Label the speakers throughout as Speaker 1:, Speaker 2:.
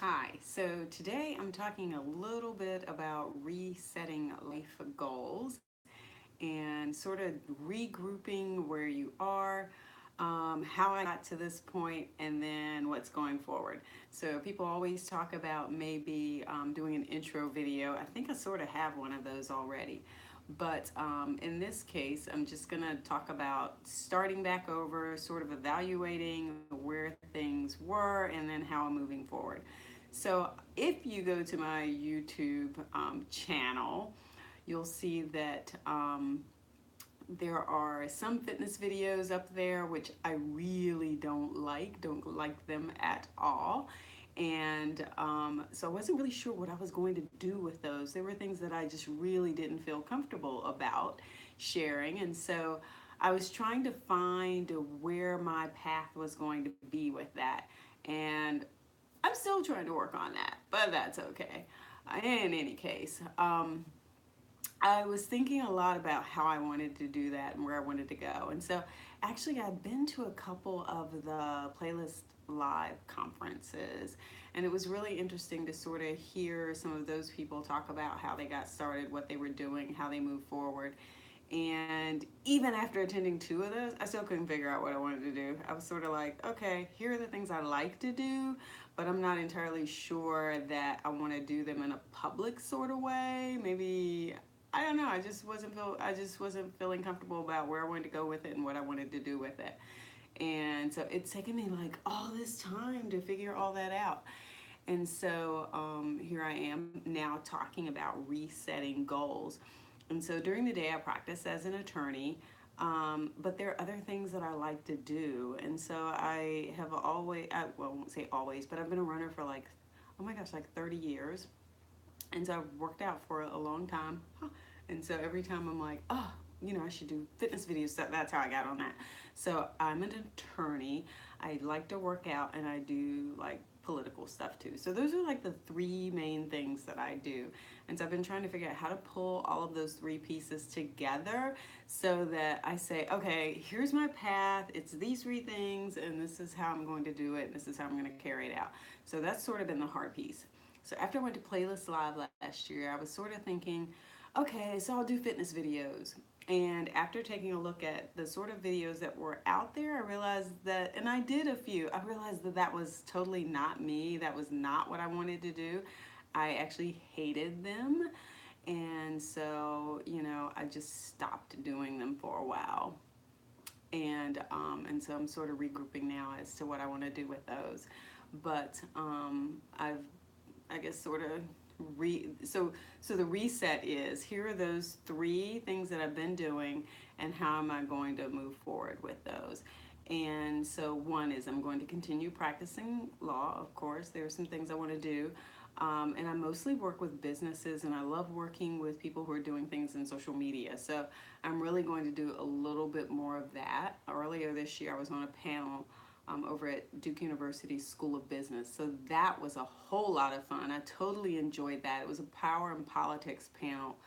Speaker 1: Hi, so today I'm talking a little bit about resetting life goals and sort of regrouping where you are, how I got to this point, and then what's going forward. So, people always talk about maybe doing an intro video. I think I sort of have one of those already. But in this case, I'm just going to talk about starting back over, sort of evaluating where things were, and then how I'm moving forward. So, if you go to my YouTube channel, you'll see that there are some fitness videos up there which I really don't like them at all. And so I wasn't really sure what I was going to do with those. There were things that I just really didn't feel comfortable about sharing. And so I was trying to find where my path was going to be with that. And I'm still trying to work on that, but that's okay. In any case, I was thinking a lot about how I wanted to do that and where I wanted to go. And so actually I've been to a couple of the playlist live conferences, and it was really interesting to sort of hear some of those people talk about how they got started, what they were doing, how they moved forward. And even after attending two of those, I still couldn't figure out what I wanted to do. I was sort of like, okay, here are the things I like to do, but I'm not entirely sure that I want to do them in a public sort of way. Maybe I don't know. I just wasn't feeling comfortable about where I wanted to go with it and what I wanted to do with it. And so it's taken me like all this time to figure all that out. And so here I am now talking about resetting goals. And so during the day, I practice as an attorney, but there are other things that I like to do. And so I have always, well, I won't say always, but I've been a runner for like, oh my gosh, like 30 years. And so I've worked out for a long time. And so every time I'm like, oh, I should do fitness videos. So that's how I got on that. So I'm an attorney. I like to work out and I do like political stuff too. So those are like the three main things that I do. And so I've been trying to figure out how to pull all of those three pieces together so that I say, okay, here's my path. It's these three things and this is how I'm going to do it. And this is how I'm going to carry it out. So that's sort of been the hard piece. So after I went to Playlist Live last year, I was sort of thinking, okay, so I'll do fitness videos. And after taking a look at the sort of videos that were out there, I realized that, and I did a few, I realized that that was totally not me. That was not what I wanted to do. I actually hated them. And so, I just stopped doing them for a while. And so I'm sort of regrouping now as to what I want to do with those. But I guess sort of so the reset is here are those three things that I've been doing and how am I going to move forward with those. And so one is I'm going to continue practicing law. Of course, there are some things I want to do. And I mostly work with businesses and I love working with people who are doing things in social media. So I'm really going to do a little bit more of that. Earlier this year I was on a panel over at Duke University School of Business. So that was a whole lot of fun. I totally enjoyed that. It was a power and politics panel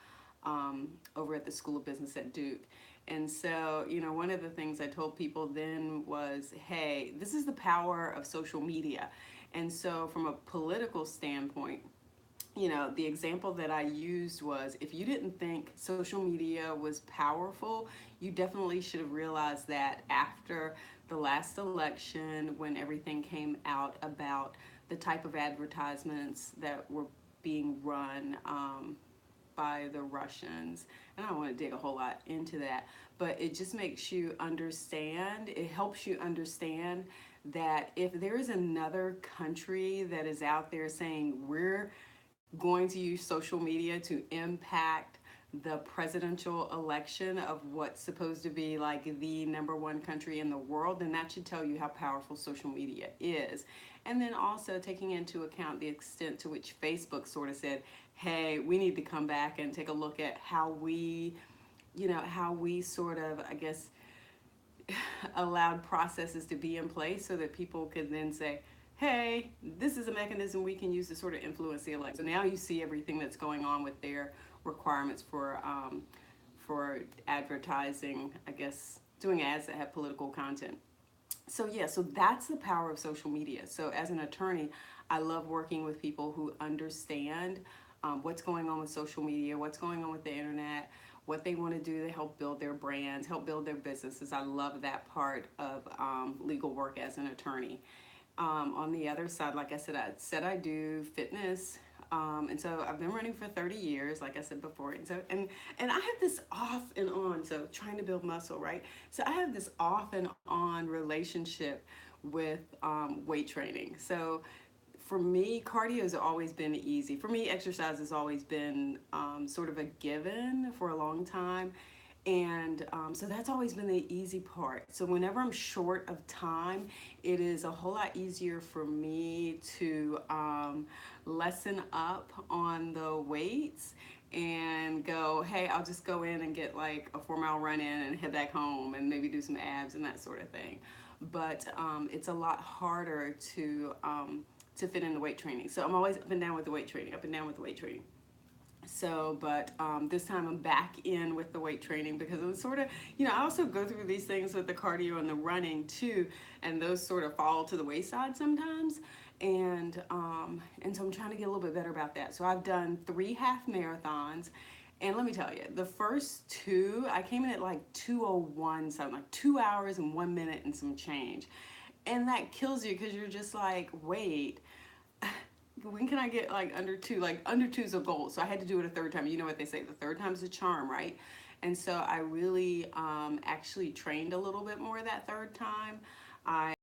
Speaker 1: over at the School of Business at Duke. And so, one of the things I told people then was, hey, this is the power of social media. And so, from a political standpoint, the example that I used was if you didn't think social media was powerful, you definitely should have realized that after the last election when everything came out about the type of advertisements that were being run by the Russians. And I don't want to dig a whole lot into that, but it just makes you understand, it helps you understand that if there is another country that is out there saying we're going to use social media to impact the presidential election of what's supposed to be like the number one country in the world, then that should tell you how powerful social media is. And then also taking into account the extent to which Facebook sort of said, hey, we need to come back and take a look at how we sort of, I guess, allowed processes to be in place so that people could then say, hey, this is a mechanism we can use to sort of influence the election. So now you see everything that's going on with their requirements for advertising, I guess, doing ads that have political content. So yeah, so that's the power of social media. So as an attorney, I love working with people who understand what's going on with social media, what's going on with the internet, what they want to do to help build their brands, help build their businesses. I love that part of legal work as an attorney. On the other side, like I do fitness. And so I've been running for 30 years, like I said before. And I have this off and on, so trying to build muscle, right? So I have this off and on relationship with weight training. So for me, cardio has always been easy. For me, exercise has always been sort of a given for a long time. And so that's always been the easy part. So whenever I'm short of time, it is a whole lot easier for me to lessen up on the weights and go, hey, I'll just go in and get like a 4 mile run in and head back home and maybe do some abs and that sort of thing. But it's a lot harder to fit in the weight training. So I'm always up and down with the weight training, up and down with the weight training. So, but this time I'm back in with the weight training because it was sort of, I also go through these things with the cardio and the running too, and those sort of fall to the wayside sometimes. And so I'm trying to get a little bit better about that. So I've done 3 half marathons. And let me tell you, the first two, I came in at like 2:01, something like 2 hours and 1 minute and some change. And that kills you because you're just like, wait, when can I get like under two? Like under two is a goal. So I had to do it a third time. You know what they say, the third time's a charm, right? And so I really actually trained a little bit more that third time. I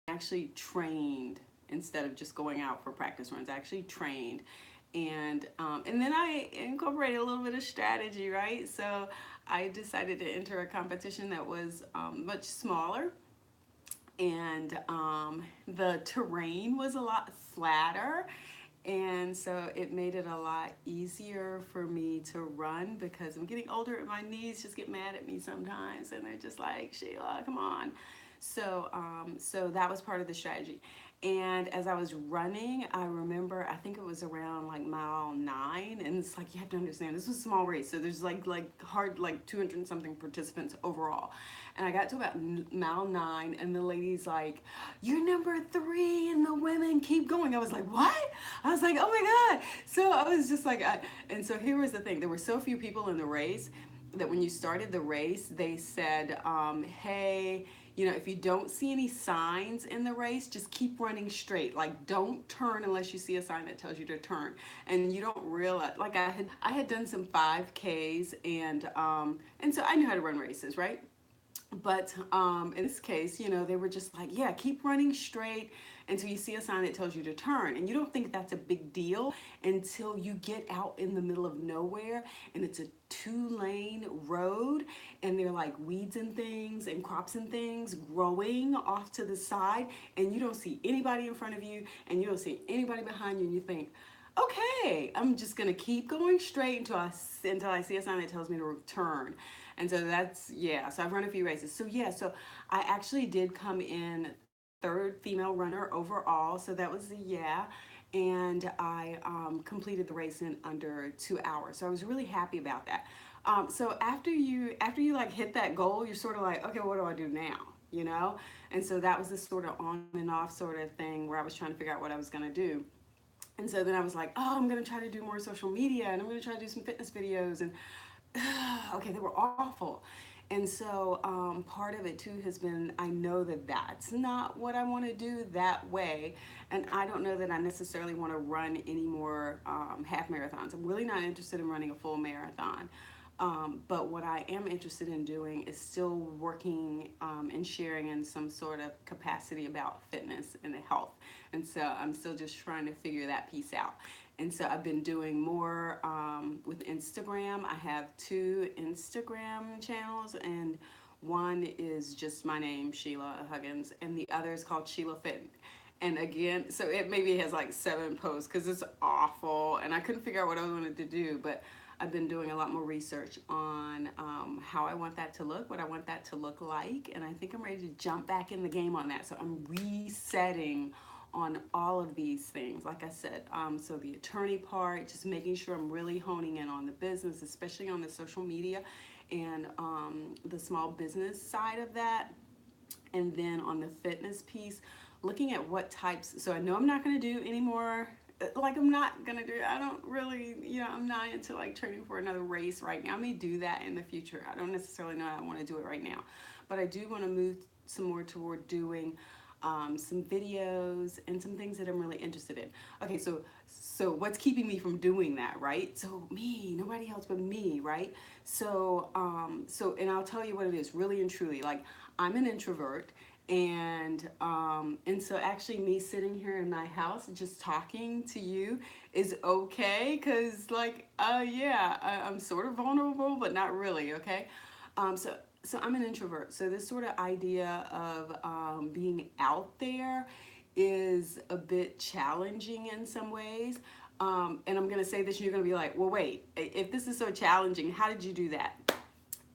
Speaker 1: actually trained instead of just going out for practice runs. I actually trained. And then I incorporated a little bit of strategy, right? So I decided to enter a competition that was much smaller, and the terrain was a lot flatter, and so it made it a lot easier for me to run because I'm getting older and my knees just get mad at me sometimes, and they're just like, Sheila, come on. So that was part of the strategy. And as I was running, I remember, I think it was around like mile 9, and it's like, you have to understand, this was a small race, so there's like hard, like 200 and something participants overall. And I got to about mile 9, and the lady's like, "You're number 3 and the women keep going." I was like, "What?" I was like, "Oh my God." So I was just like, and so here was the thing. There were so few people in the race that when you started the race, they said, hey, if you don't see any signs in the race, just keep running straight. Like, don't turn unless you see a sign that tells you to turn. And you don't realize, like I had done some 5Ks, and so I knew how to run races, right? But in this case, they were just like, yeah, keep running straight until you see a sign that tells you to turn. And you don't think that's a big deal until you get out in the middle of nowhere and it's a 2-lane road, and there are like weeds and things and crops and things growing off to the side, and you don't see anybody in front of you and you don't see anybody behind you, and you think, okay, I'm just gonna keep going straight until I see a sign that tells me to return. And so that's, yeah, so I've run a few races. So yeah, so I actually did come in third female runner overall. So that was a yeah. And I completed the race in under 2 hours. So I was really happy about that. So after you like hit that goal, you're sort of like, okay, what do I do now? And so that was this sort of on and off sort of thing where I was trying to figure out what I was going to do. And so then I was like, oh, I'm going to try to do more social media, and I'm going to try to do some fitness videos. And okay, they were awful. And so part of it too has been, I know that that's not what I want to do that way. And I don't know that I necessarily want to run any more half marathons. I'm really not interested in running a full marathon. But what I am interested in doing is still working and sharing in some sort of capacity about fitness and health. And so I'm still just trying to figure that piece out. And so I've been doing more with Instagram. I have 2 Instagram channels, and one is just my name, Shelia Huggins, and the other is called Shelia Fit. And again, so it maybe has like 7 posts because it's awful, and I couldn't figure out what I wanted to do, but I've been doing a lot more research on how I want that to look, what I want that to look like, and I think I'm ready to jump back in the game on that. So I'm resetting on all of these things. Like I said, so the attorney part, just making sure I'm really honing in on the business, especially on the social media and the small business side of that. And then on the fitness piece, looking at what types. So I know I'm not going to do any more. Like I'm not gonna do. I don't really, I'm not into like training for another race right now. I may do that in the future. I don't necessarily know I want to do it right now, but I do want to move some more toward doing some videos and some things that I'm really interested in. Okay, so what's keeping me from doing that, right? So me, nobody else but me, right? And I'll tell you what it is, really and truly. Like I'm an introvert, and so actually me sitting here in my house just talking to you is okay, because like yeah, I'm sort of vulnerable but not really, okay. So I'm an introvert, so this sort of idea of being out there is a bit challenging in some ways. And I'm gonna say this, and you're gonna be like, well, wait, if this is so challenging, how did you do that?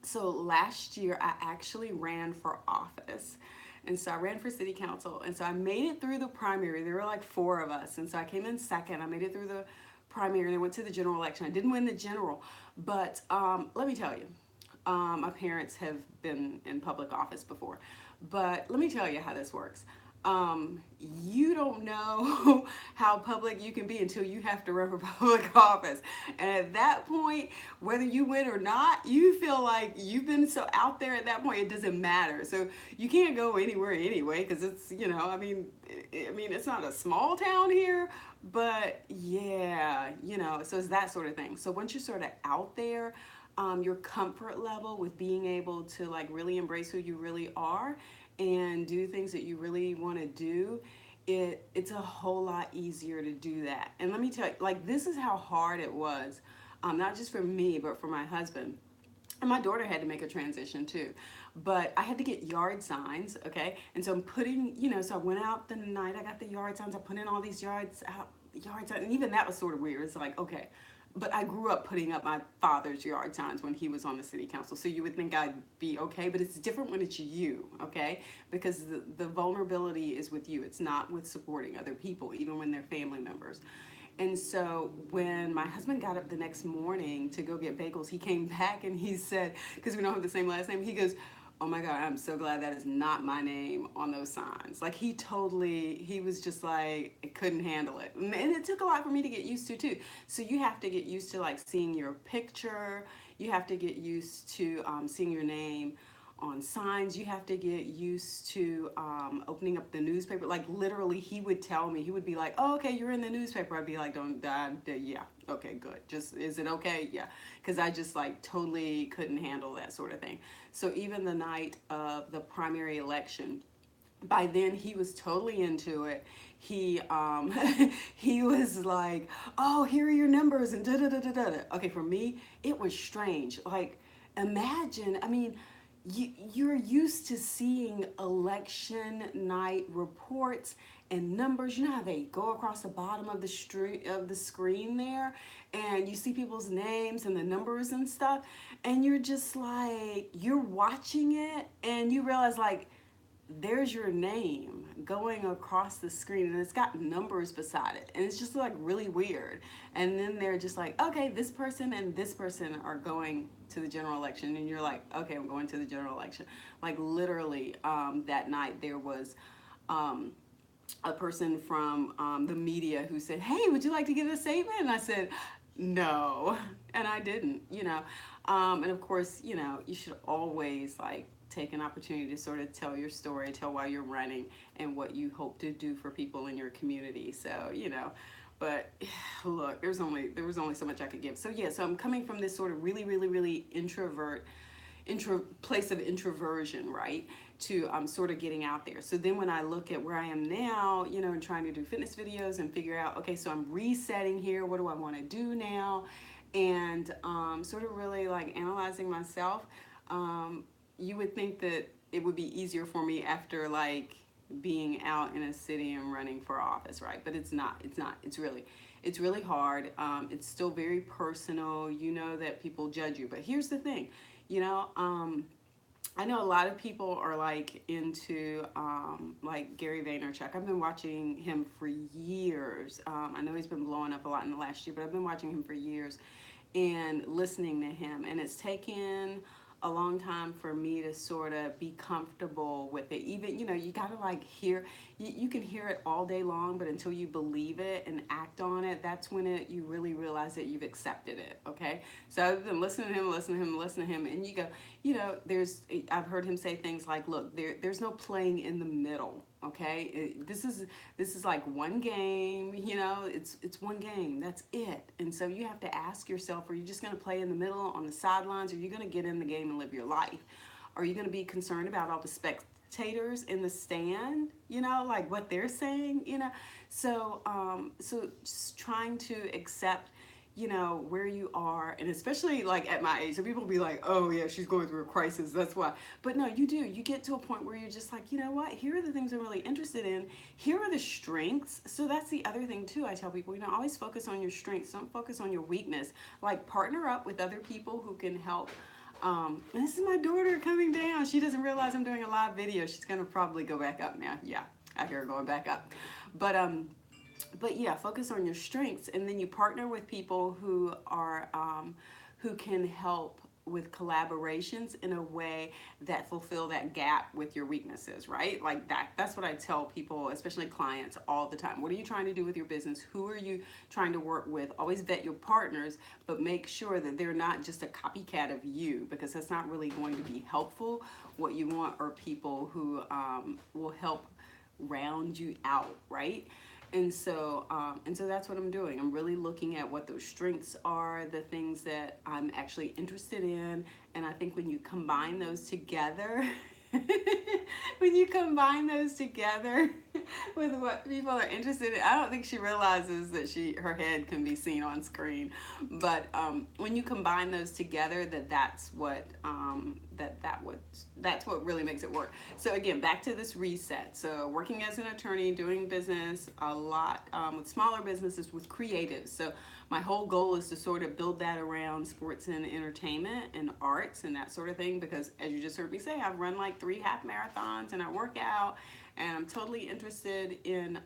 Speaker 1: So last year I actually ran for office. And so I ran for city council. And so I made it through the primary. There were like 4 of us. And so I came in second. I made it through the primary and I went to the general election. I didn't win the general. But let me tell you, my parents have been in public office before. But let me tell you how this works. You don't know how public you can be until you have to run for public office. And at that point, whether you win or not, you feel like you've been so out there at that point, it doesn't matter. So you can't go anywhere anyway, because it's, I mean, it's not a small town here, but yeah, so it's that sort of thing. So once you're sort of out there, your comfort level with being able to like really embrace who you really are and do things that you really want to do, it's a whole lot easier to do that. And let me tell you, like, this is how hard it was, not just for me, but for my husband. And my daughter had to make a transition too. But I had to get yard signs, okay? And so I'm putting, so I went out the night, I got the yard signs, I put in all these yard signs, and even that was sort of weird. It's like, okay. But I grew up putting up my father's yard signs when he was on the city council. So you would think I'd be okay, but it's different when it's you, okay? Because the vulnerability is with you. It's not with supporting other people, even when they're family members. And so when my husband got up the next morning to go get bagels, he came back and he said, because we don't have the same last name, he goes, oh my God, I'm so glad that is not my name on those signs. Like he was just like, I couldn't handle it. And it took a lot for me to get used to too. So you have to get used to like seeing your picture. You have to get used to seeing your name on signs. You have to get used to opening up the newspaper. Like literally he would tell me, he would be like, oh, okay, you're in the newspaper. I'd be like, yeah, okay, good. Just, is it okay? Yeah. Because I just like totally couldn't handle that sort of thing. So even the night of the primary election, by then he was totally into it. He he was like, oh, here are your numbers and da da da da da. Okay, for me it was strange. Like imagine, I mean, you're used to seeing election night reports and numbers. You know how they go across the bottom of the screen there, and you see people's names and the numbers and stuff, and you're just like, you're watching it and you realize like there's your name going across the screen and it's got numbers beside it, and it's just like really weird. And then they're just like, okay, this person and this person are going to the general election, and you're like, okay, I'm going to the general election. Like literally that night there was a person from the media who said, hey, would you like to give a statement? And I said, no, and I didn't, and of course, you should always like take an opportunity to sort of tell your story, tell why you're running and what you hope to do for people in your community. So, but look, there was only so much I could give. So yeah, so I'm coming from this sort of really, really, really place of introversion, right? To sort of getting out there. So then when I look at where I am now, and trying to do fitness videos and figure out, okay, so I'm resetting here. What do I want to do now? And sort of really like analyzing myself. You would think that it would be easier for me after like being out in a city and running for office, right? But it's not. It's really hard. It's still very personal. You know that people judge you. But here's the thing, you know, I know a lot of people are like into like Gary Vaynerchuk. I've been watching him for years. I know he's been blowing up a lot in the last year, but I've been watching him for years and listening to him. And it's taken a long time for me to sort of be comfortable with it. Even, you got to like hear, you can hear it all day long, but until you believe it and act on it, that's when you really realize that you've accepted it. Okay. So I've been listening to him, listening to him, listening to him, and you go, I've heard him say things like, look, there's no playing in the middle. Okay. This is like one game, it's one game. That's it. And so you have to ask yourself, are you just going to play in the middle on the sidelines? Or are you going to get in the game and live your life? Are you going to be concerned about all the spectators in the stand, like what they're saying, so just trying to accept where you are, and especially like at my age. So people be like, oh yeah, she's going through a crisis, that's why. But no, you get to a point where you're just like, you know what, here are the things I'm really interested in, here are the strengths. So that's the other thing too, I tell people, always focus on your strengths, don't focus on your weakness. Like, partner up with other people who can help. And this is my daughter coming down. She doesn't realize I'm doing a live video. She's gonna probably go back up now. Yeah, I hear her going back up. But yeah, focus on your strengths, and then you partner with people who can help with collaborations in a way that fulfill that gap with your weaknesses, right? Like that's what I tell people, especially clients, all the time. What are you trying to do with your business? Who are you trying to work with? Always vet your partners, but make sure that they're not just a copycat of you, because that's not really going to be helpful. What you want are people who will help round you out, right? And so that's what I'm doing. I'm really looking at what those strengths are, the things that I'm actually interested in, and I think when you combine those together, when you combine those together with what people are interested in, I don't think she realizes that her head can be seen on screen. But when you combine those together, that's what really makes it work. So again, back to this reset. So working as an attorney, doing business a lot with smaller businesses, with creatives. So my whole goal is to sort of build that around sports and entertainment and arts and that sort of thing, because as you just heard me say, I've run like 3 half marathons and I work out, and I'm totally interested in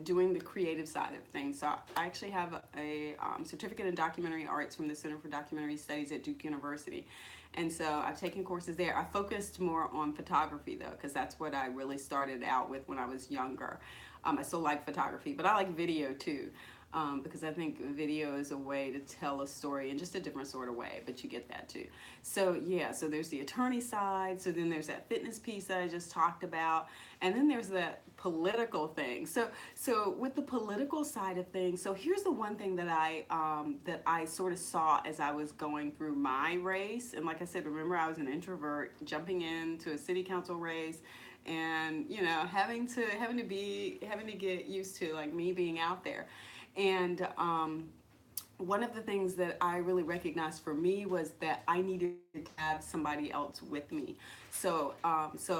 Speaker 1: doing the creative side of things. So I actually have a certificate in documentary arts from the Center for Documentary Studies at Duke University. And so I've taken courses there. I focused more on photography though, because that's what I really started out with when I was younger. I still like photography, but I like video too. Because I think video is a way to tell a story in just a different sort of way, but you get that too. So yeah, so there's the attorney side, so then there's that fitness piece that I just talked about, and then there's that political thing. So with the political side of things, so here's the one thing that I sort of saw as I was going through my race, and like I said, remember I was an introvert jumping into a city council race, and having to get used to like me being out there. And one of the things that I really recognized for me was that I needed to have somebody else with me. So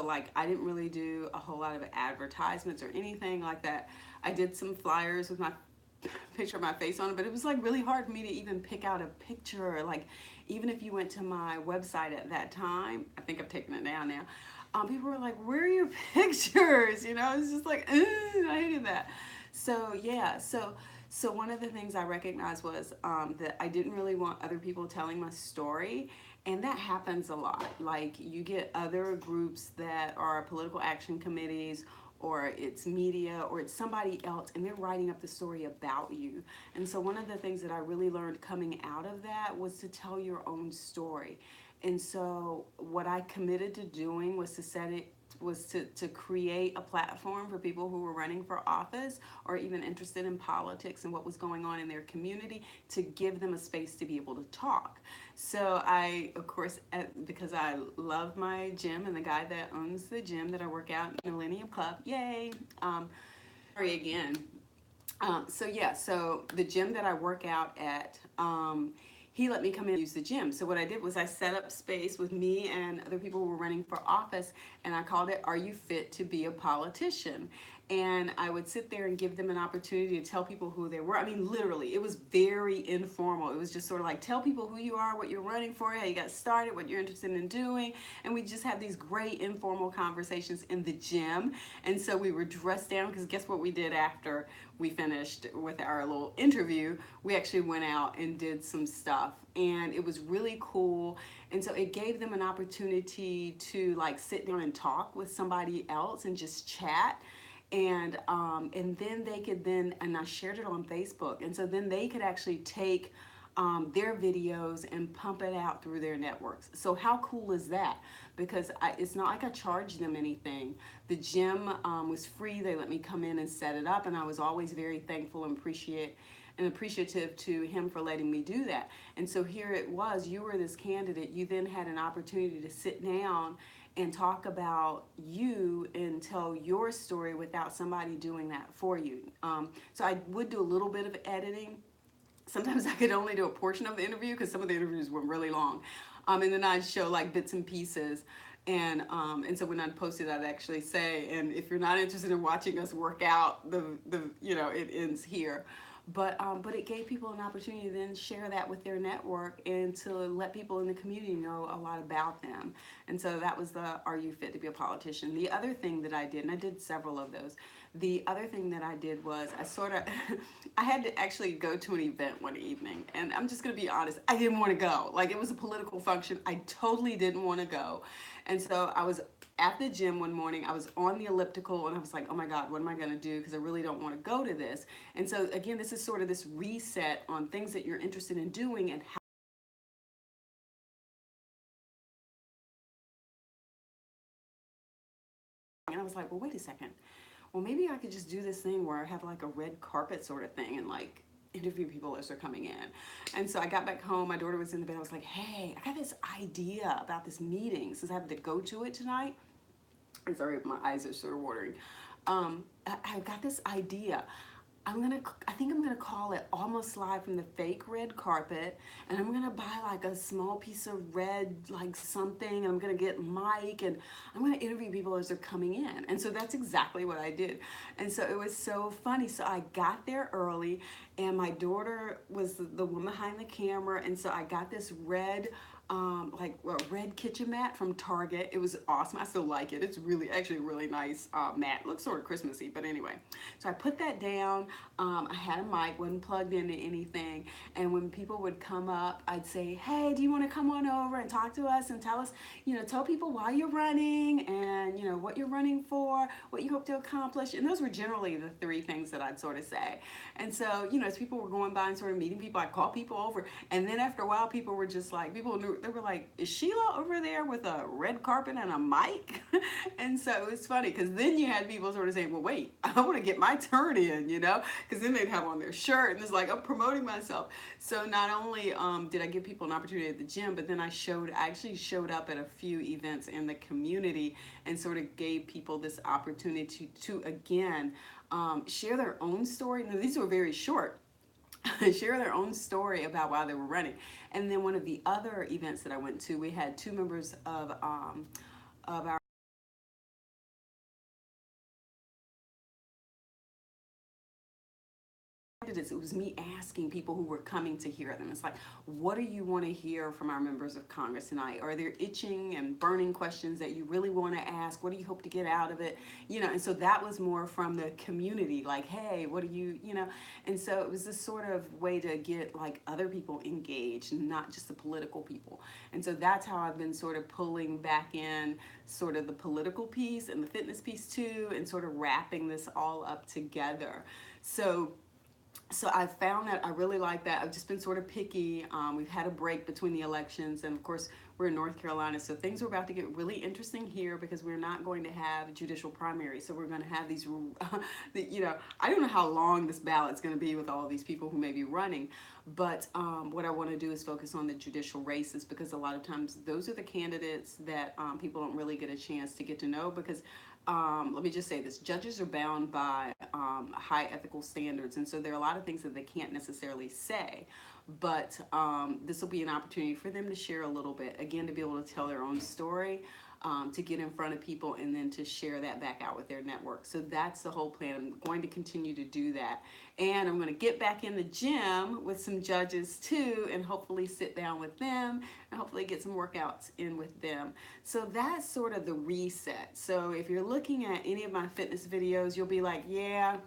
Speaker 1: like I didn't really do a whole lot of advertisements or anything like that. I did some flyers with my picture of my face on it, but it was like really hard for me to even pick out a picture. Like, even if you went to my website at that time, I think I've taken it down now. People were like, "Where are your pictures?" It's just like, I hated that. So yeah, so one of the things I recognized was that I didn't really want other people telling my story, and that happens a lot. Like, you get other groups that are political action committees, or it's media, or it's somebody else, and they're writing up the story about you. And so one of the things that I really learned coming out of that was to tell your own story. And so what I committed to doing was to create a platform for people who were running for office or even interested in politics and what was going on in their community, to give them a space to be able to talk. So I, of course, because I love my gym and the guy that owns the gym that I work out in, Millennium Club, yay, sorry again. So yeah, so the gym that I work out at, he let me come in and use the gym. So what I did was I set up space with me and other people who were running for office, and I called it, "Are You Fit to Be a Politician?" and I would sit there and give them an opportunity to tell people who they were. I mean, literally, it was very informal. It was just sort of like, tell people who you are, what you're running for, how you got started, what you're interested in doing. And we just had these great informal conversations in the gym. And so we were dressed down, because guess what we did after we finished with our little interview? We actually went out and did some stuff. And it was really cool. And so it gave them an opportunity to like sit down and talk with somebody else and just chat. And then they could then, and I shared it on Facebook, and so then they could actually take their videos and pump it out through their networks. So how cool is that? Because it's not like I charged them anything. The gym was free. They let me come in and set it up, and I was always very thankful and appreciative to him for letting me do that. And so here it was, you were this candidate, you then had an opportunity to sit down and talk about you and tell your story without somebody doing that for you. So I would do a little bit of editing. Sometimes I could only do a portion of the interview because some of the interviews were really long. And then I'd show like bits and pieces. And so when I'd post it, I'd actually say, and if you're not interested in watching us work out, it ends here. But it gave people an opportunity to then share that with their network and to let people in the community know a lot about them. And so that was the Are You Fit to Be a Politician? The other thing that I did, and I did several of those, the other thing that I did was I had to actually go to an event one evening. And I'm just going to be honest, I didn't want to go. Like, it was a political function. I totally didn't want to go. And so I was at the gym one morning. I was on the elliptical and I was like, oh my God, what am I going to do? Because I really don't want to go to this. And so again, this is sort of this reset on things that you're interested in doing and how. And I was like, well, wait a second. Well, maybe I could just do this thing where I have like a red carpet sort of thing and like interview people as they're coming in. And so I got back home. My daughter was in the bed. I was like, hey, I got this idea about this meeting since I have to go to it tonight. I'm sorry, my eyes are sort of watering. I've got this idea. I think I'm gonna call it Almost Live from the Fake Red Carpet, and I'm gonna buy like a small piece of red, like something, and I'm gonna get Mike, and I'm gonna interview people as they're coming in. And so that's exactly what I did. And so it was so funny. So I got there early, and my daughter was the one behind the camera, and so I got this red like a red kitchen mat from Target. It was awesome. I still like it. It's really, actually a really nice mat. It looks sort of Christmassy, but anyway. So I put that down. I had a mic, wasn't plugged into anything. And when people would come up, I'd say, hey, do you want to come on over and talk to us and tell us, tell people why you're running and, what you're running for, what you hope to accomplish. And those were generally the three things that I'd sort of say. And so, as people were going by and sort of meeting people, I'd call people over. And then after a while, people were just like, people knew, they were like, is Sheila over there with a red carpet and a mic? And so it was funny because then you had people sort of saying, well, wait, I want to get my turn in, because then they'd have on their shirt and it's like, I'm promoting myself. So not only did I give people an opportunity at the gym, but then I actually showed up at a few events in the community and sort of gave people this opportunity to again, share their own story. Now, these were very short. Share their own story about why they were running. And then one of the other events that I went to, we had two members of our it was me asking people who were coming to hear them. It's like, what do you want to hear from our members of Congress tonight? Are there itching and burning questions that you really want to ask? What do you hope to get out of it? And so that was more from the community, like, hey, what do you. And so it was this sort of way to get like other people engaged, not just the political people. And so that's how I've been sort of pulling back in sort of the political piece and the fitness piece too, and sort of wrapping this all up together. So I found that I really like that. I've just been sort of picky. We've had a break between the elections, and of course we're in North Carolina, so things are about to get really interesting here because we're not going to have judicial primaries. So we're going to have these, I don't know how long this ballot's going to be with all of these people who may be running, but what I want to do is focus on the judicial races because a lot of times those are the candidates that people don't really get a chance to get to know because let me just say this, judges are bound by high ethical standards, and so there are a lot of things that they can't necessarily say. but this will be an opportunity for them to share a little bit, again, to be able to tell their own story, to get in front of people, and then to share that back out with their network. So that's the whole plan. I'm going to continue to do that. And I'm going to get back in the gym with some judges too, and hopefully sit down with them and hopefully get some workouts in with them. So that's sort of the reset. So if you're looking at any of my fitness videos, you'll be like, yeah,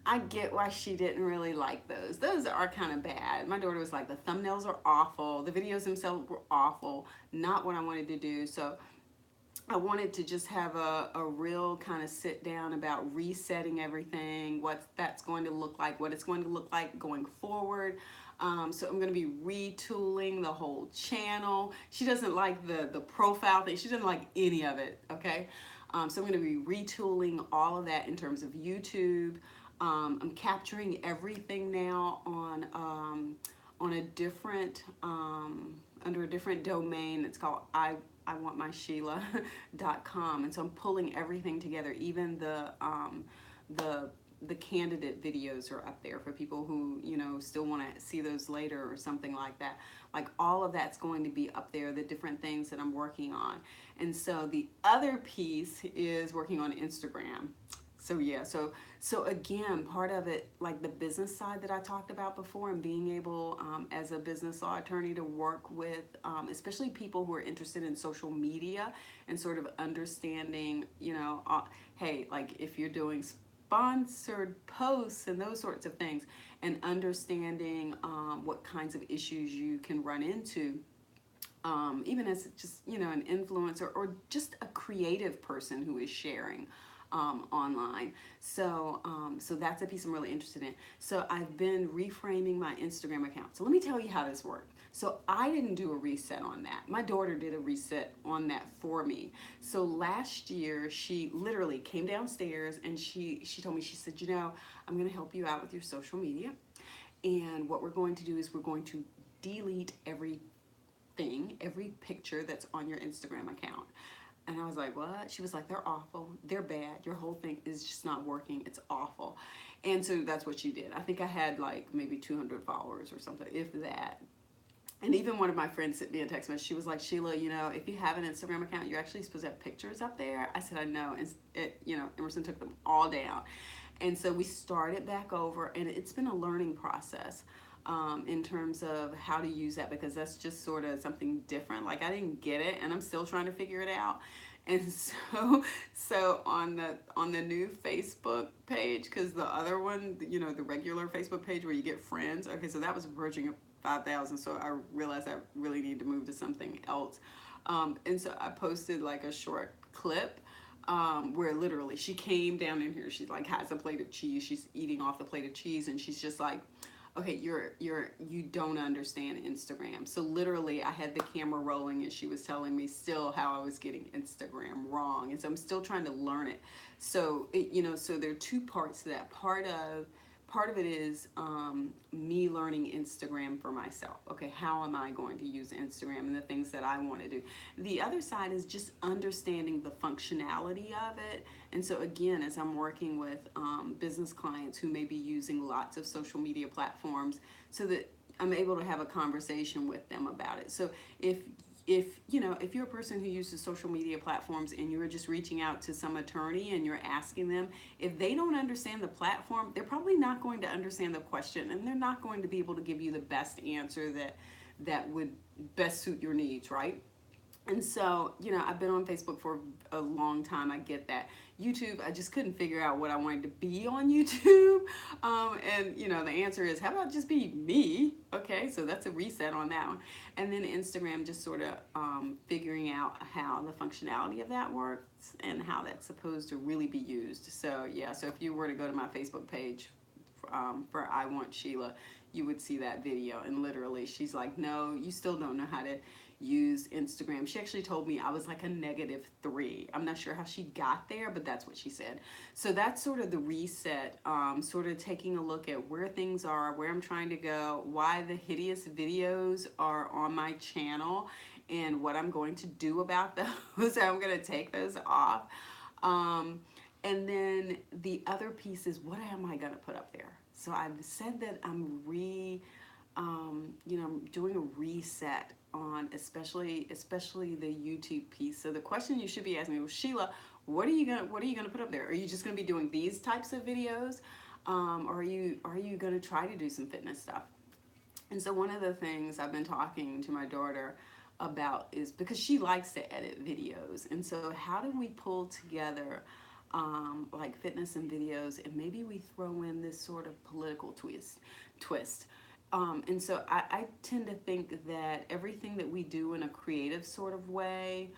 Speaker 1: I get why she didn't really like those. Those are kind of bad. My daughter was like, the thumbnails are awful. The videos themselves were awful. Not what I wanted to do. So I wanted to just have a real kind of sit down about resetting everything, what that's going to look like, what it's going to look like going forward. So I'm going to be retooling the whole channel. She doesn't like the profile thing. She doesn't like any of it, okay? So I'm going to be retooling all of that in terms of YouTube. I'm capturing everything now on a different under a different domain. It's called iwantmyshelia.com, and so I'm pulling everything together. Even the candidate videos are up there for people who still want to see those later or something like that. Like all of that's going to be up there, the different things that I'm working on. And so the other piece is working on Instagram. So yeah, so again, part of it, like the business side that I talked about before, and being able as a business law attorney to work with especially people who are interested in social media and sort of understanding, hey, like if you're doing sponsored posts and those sorts of things, and understanding what kinds of issues you can run into. Even as just an influencer or just a creative person who is sharing online. So that's a piece I'm really interested in. So I've been reframing my Instagram account. So let me tell you how this worked. So I didn't do a reset on that. My daughter did a reset on that for me. So last year she literally came downstairs and she told me, she said, I'm going to help you out with your social media. And what we're going to do is we're going to delete every picture that's on your Instagram account. And I was like, what? She was like, they're awful. They're bad. Your whole thing is just not working. It's awful. And so that's what she did. I think I had like maybe 200 followers or something, if that. And even one of my friends sent me a text message. She was like, Sheila, if you have an Instagram account, you're actually supposed to have pictures up there. I said, I know. And Emerson took them all down. And so we started back over, and it's been a learning process. In terms of how to use that, because that's just sort of something different. Like I didn't get it, and I'm still trying to figure it out. And so on the new Facebook page, because the other one, the regular Facebook page where you get friends, okay, so that was approaching 5,000. So I realized I really need to move to something else. And so I posted like a short clip where literally she came down in here. She like has a plate of cheese. She's eating off the plate of cheese, and she's just like, okay, you don't understand Instagram. So literally I had the camera rolling and she was telling me still how I was getting Instagram wrong. And so I'm still trying to learn it. So so there are two parts to that. Part of it is me learning Instagram for myself. Okay, how am I going to use Instagram and the things that I want to do? The other side is just understanding the functionality of it. And so again, as I'm working with business clients who may be using lots of social media platforms, so that I'm able to have a conversation with them about it. So if you're a person who uses social media platforms and you're just reaching out to some attorney and you're asking them, if they don't understand the platform, they're probably not going to understand the question, and they're not going to be able to give you the best answer that would best suit your needs, right? And so, I've been on Facebook for a long time. I get that. YouTube, I just couldn't figure out what I wanted to be on YouTube. And, the answer is, how about just be me? Okay, so that's a reset on that one. And then Instagram, just sort of figuring out how the functionality of that works and how that's supposed to really be used. So, yeah, so if you were to go to my Facebook page for I Want Sheila, you would see that video. And literally, she's like, no, you still don't know how to use Instagram. She actually told me I was like a -3. I'm not sure how she got there, but that's what she said. So that's sort of the reset, sort of taking a look at where things are, where I'm trying to go, why the hideous videos are on my channel, and what I'm going to do about those. I'm going to take those off. And then the other piece is, what am I going to put up there? So I've said that I'm doing a reset on especially the YouTube piece. So the question you should be asking me, well, Sheila, what are you gonna put up there? Are you just gonna be doing these types of videos, or are you gonna try to do some fitness stuff? And so one of the things I've been talking to my daughter about is because she likes to edit videos, and so how do we pull together like fitness and videos, and maybe we throw in this sort of political twist. And so I tend to think that everything that we do in a creative sort of way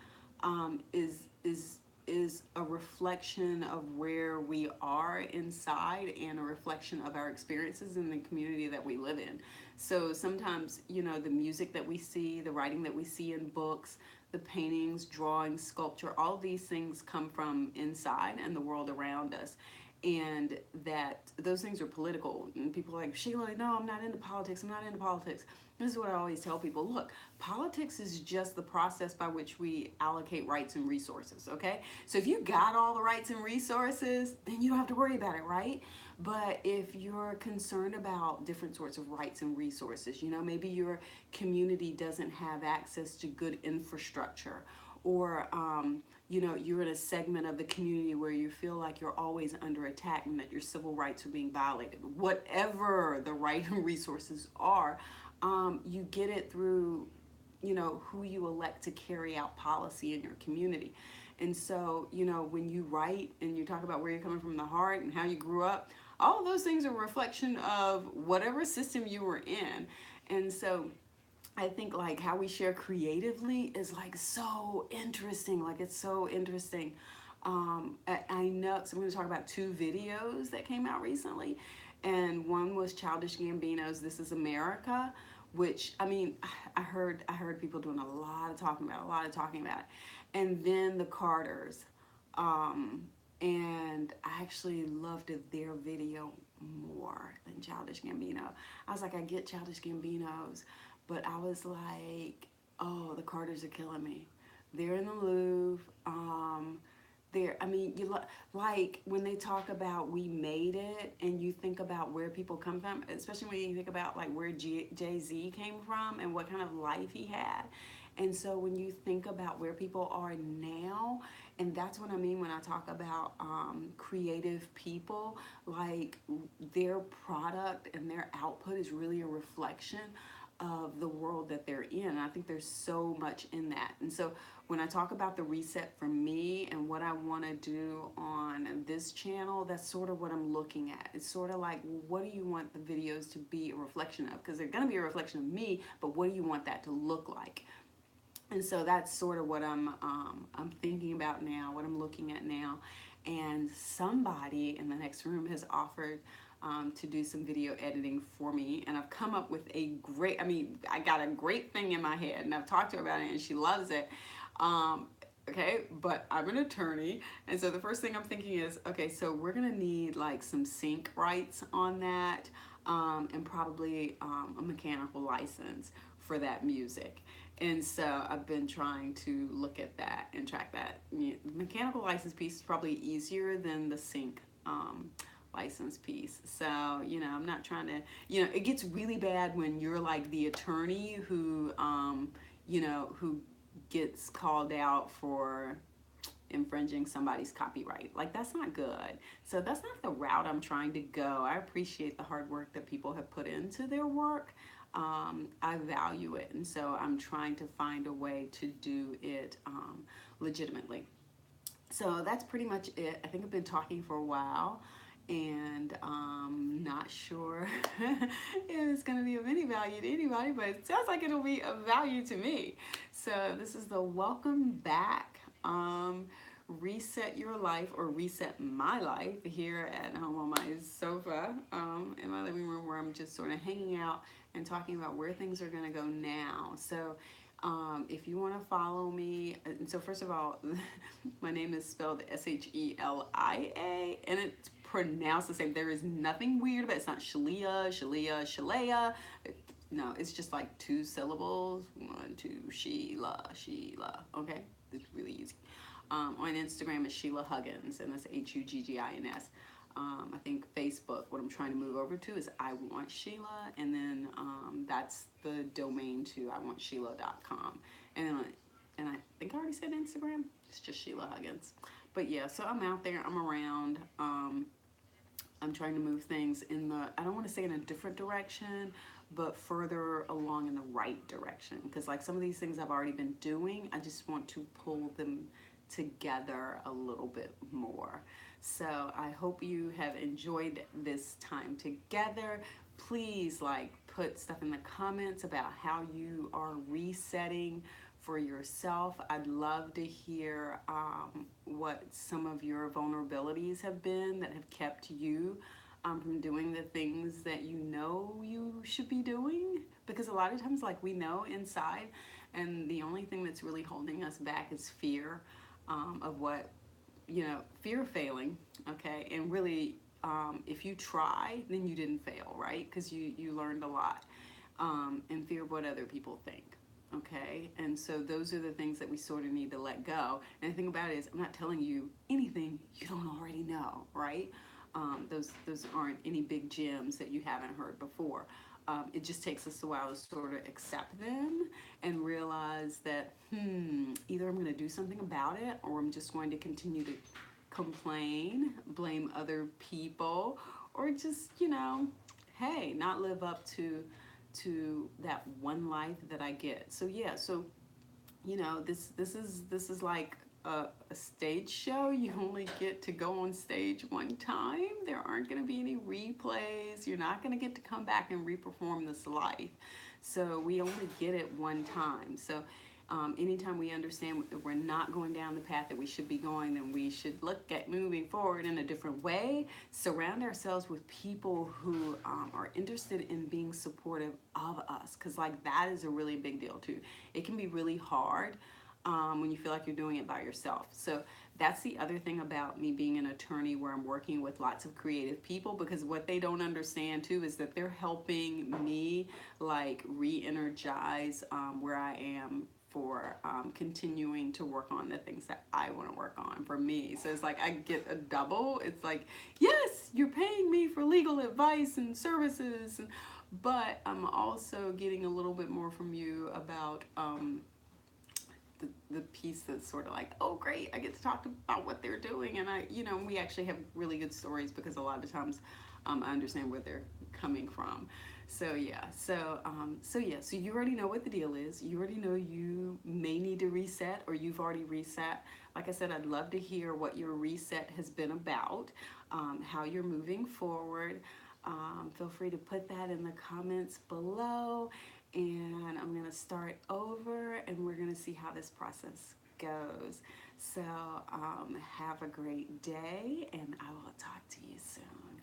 Speaker 1: um, is is is a reflection of where we are inside and a reflection of our experiences in the community that we live in. So sometimes, the music that we see, the writing that we see in books, the paintings, drawings, sculpture, all these things come from inside and the world around us. And that those things are political. And people are like, Sheila, no, I'm not into politics. I'm not into politics. This is what I always tell people. Look, politics is just the process by which we allocate rights and resources, okay? So if you got all the rights and resources, then you don't have to worry about it, right? But if you're concerned about different sorts of rights and resources, maybe your community doesn't have access to good infrastructure, or you're in a segment of the community where you feel like you're always under attack and that your civil rights are being violated. Whatever the right and resources are, you get it through, who you elect to carry out policy in your community. And so, when you write and you talk about where you're coming from the heart and how you grew up, all of those things are a reflection of whatever system you were in. And so I think like how we share creatively is like so interesting. Like it's so interesting. I know, so I'm going to talk about two videos that came out recently. And one was Childish Gambino's This Is America, which, I mean, I heard people doing a lot of talking about it. And then the Carters. Um, and I actually loved their video more than Childish Gambino. I was like, I get Childish Gambino's, but I was like, oh, the Carters are killing me. They're in the Louvre. I mean, like when they talk about we made it, and you think about where people come from, especially when you think about like where Jay-Z came from and what kind of life he had. And so when you think about where people are now, and that's what I mean when I talk about creative people, like their product and their output is really a reflection of the world that they're in. And I think there's so much in that. And so when I talk about the reset for me and what I want to do on this channel, that's sort of what I'm looking at. It's sort of like, well, what do you want the videos to be a reflection of? Because they're going to be a reflection of me, but what do you want that to look like? And so that's sort of what I'm thinking about now, what I'm looking at now. And somebody in the next room has offered to do some video editing for me. And I've come up with I got a great thing in my head, and I've talked to her about it, and she loves it. Okay, but I'm an attorney, and so the first thing I'm thinking is, okay, so we're gonna need like some sync rights on that, and probably a mechanical license for that music. And so I've been trying to look at that and track that. The mechanical license piece is probably easier than the sync license piece. So, I'm not trying to, it gets really bad when you're like the attorney who, who gets called out for infringing somebody's copyright. Like that's not good. So that's not the route I'm trying to go. I appreciate the hard work that people have put into their work. I value it, and so I'm trying to find a way to do it legitimately. So that's pretty much it. I think I've been talking for a while, and not sure if it's going to be of any value to anybody, but it sounds like it'll be of value to me. So this is the welcome back. Reset your life, or reset my life, here at home on my sofa in my living room, where I'm just sort of hanging out and talking about where things are going to go now. So if you want to follow me, and so first of all, my name is spelled Shelia, and it's pronounced the same. There is nothing weird about it. It's not Shelia. No, it's just like two syllables. 1, 2, Sheila. Okay, it's really easy. On Instagram, it's sheliahuggins, and that's Huggins. I think Facebook, what I'm trying to move over to is iwantShelia, and then that's the domain to iwantmyshelia.com. And and I think I already said Instagram. It's just sheliahuggins. But yeah, so I'm out there. I'm around. I'm trying to move things in the, I don't want to say in a different direction, but further along in the right direction. Because like some of these things I've already been doing, I just want to pull them together a little bit more. So I hope you have enjoyed this time together. Please like put stuff in the comments about how you are resetting for yourself. I'd love to hear what some of your vulnerabilities have been that have kept you from doing the things that you know you should be doing. Because a lot of times, like we know inside, and the only thing that's really holding us back is fear of what, fear of failing, okay? And really, if you try, then you didn't fail, right? Because you learned a lot. And fear of what other people think. Okay, and so those are the things that we sort of need to let go. And the thing about it is, I'm not telling you anything you don't already know, right? Those aren't any big gems that you haven't heard before. It just takes us a while to sort of accept them and realize that, either I'm going to do something about it, or I'm just going to continue to complain, blame other people, or just, hey, not live up to that one life that I get. So yeah, so this is like a stage show. You only get to go on stage one time. There aren't going to be any replays. You're not going to get to come back and reperform this life. So we only get it one time. So anytime we understand that we're not going down the path that we should be going, then we should look at moving forward in a different way. Surround ourselves with people who are interested in being supportive of us, because like that is a really big deal too. It can be really hard when you feel like you're doing it by yourself. So that's the other thing about me being an attorney, where I'm working with lots of creative people, because what they don't understand too is that they're helping me like re-energize where I am for continuing to work on the things that I want to work on for me. So it's like I get a double. It's like, yes, you're paying me for legal advice and services, but I'm also getting a little bit more from you about the piece that's sort of like, oh great, I get to talk about what they're doing, and we actually have really good stories, because a lot of times I understand where they're coming from. So yeah, so you already know what the deal is. You already know you may need to reset, or you've already reset. Like I said, I'd love to hear what your reset has been about, how you're moving forward. Feel free to put that in the comments below, and I'm gonna start over, and we're gonna see how this process goes. So have a great day, and I will talk to you soon.